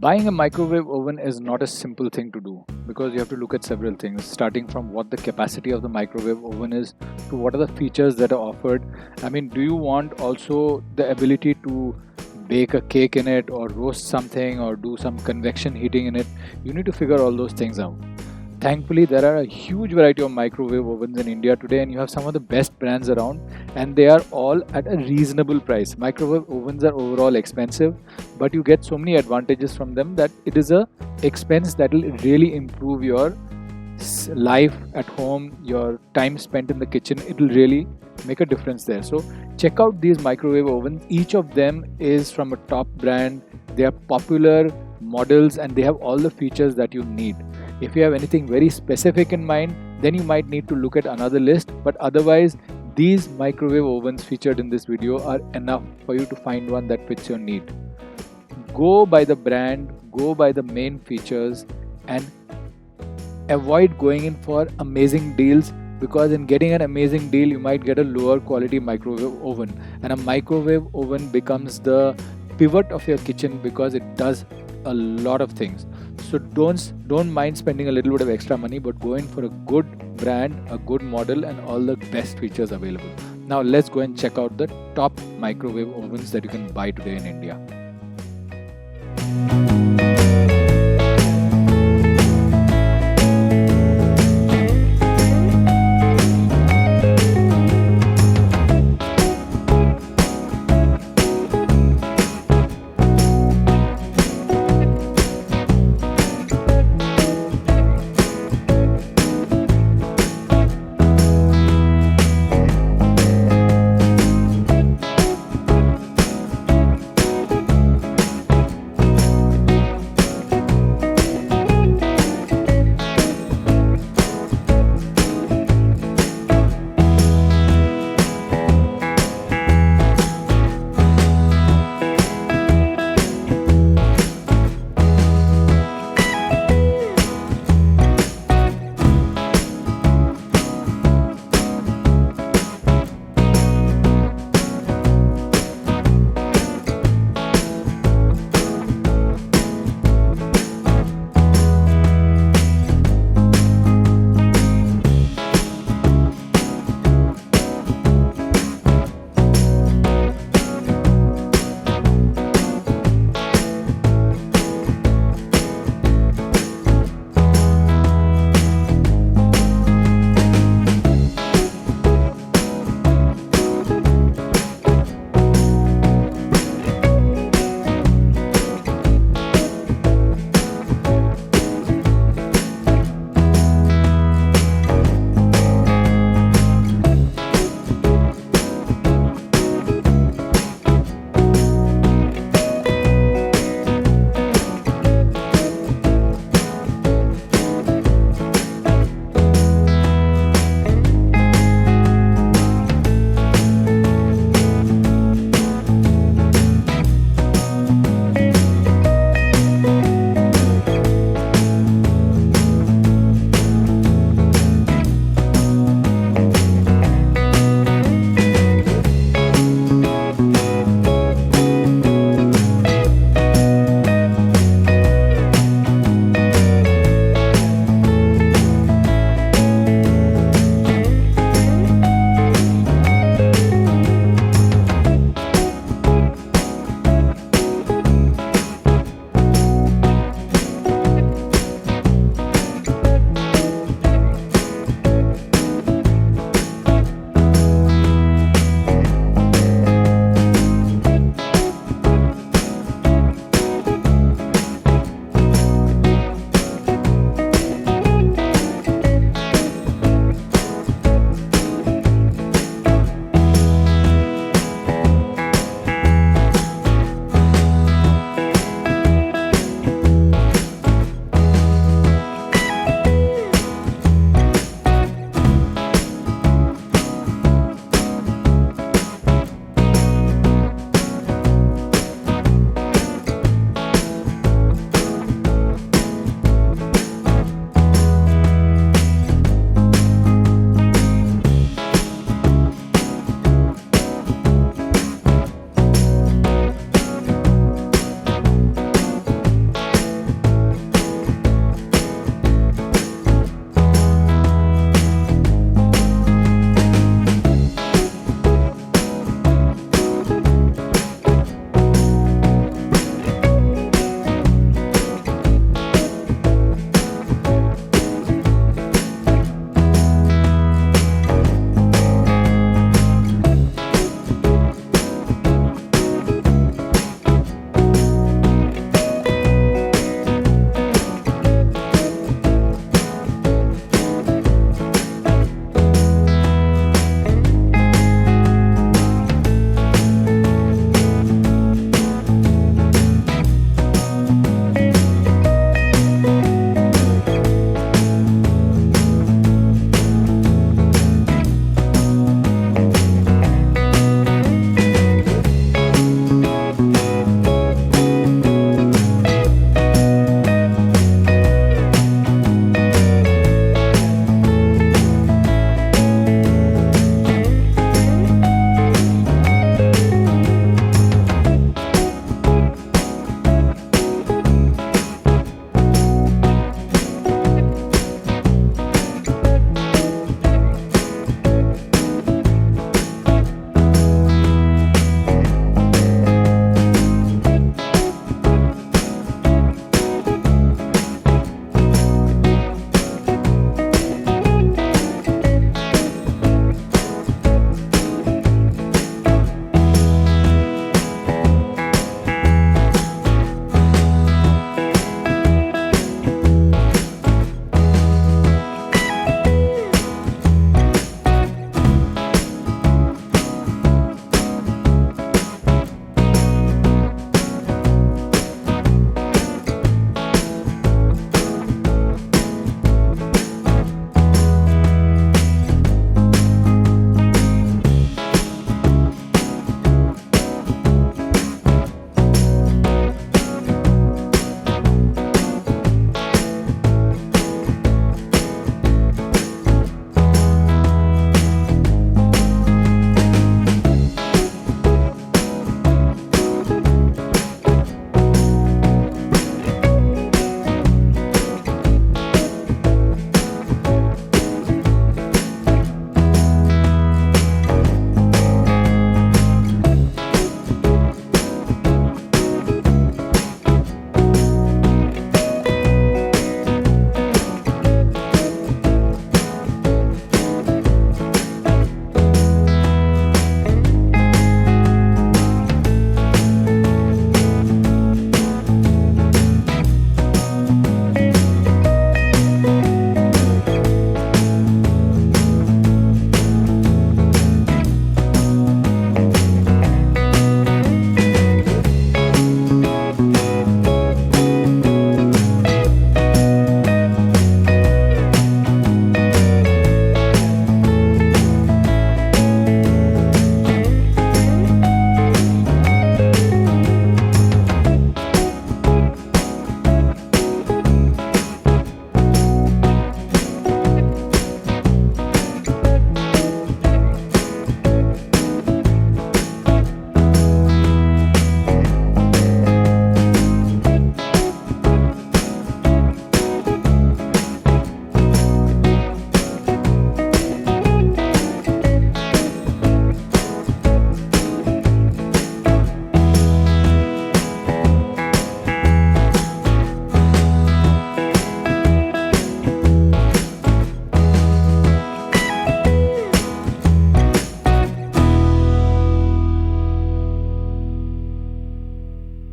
Buying a microwave oven is not a simple thing to do because you have to look at several things, starting from what the capacity of the microwave oven is to what are the features that are offered. I mean, do you want also the ability to bake a cake in it or roast something or do some convection heating in it? You need to figure all those things out. Thankfully, there are a huge variety of microwave ovens in India today, and you have some of the best brands around, and they are all at a reasonable price. Microwave ovens are overall expensive, but you get so many advantages from them that it is a expense that will really improve your life at home, your time spent in the kitchen. It will really make a difference there. So check out these microwave ovens. Each of them is from a top brand. They are popular models and they have all the features that you need. If you have anything very specific in mind, then you might need to look at another list, but otherwise these microwave ovens featured in this video are enough for you to find one that fits your need. Go by the brand, go by the main features, and avoid going in for amazing deals, because in getting an amazing deal you might get a lower quality microwave oven, and a microwave oven becomes the pivot of your kitchen because it does a lot of things. So don't mind spending a little bit of extra money, but go in for a good brand, a good model, and all the best features available. Now let's go and check out the top microwave ovens that you can buy today in India.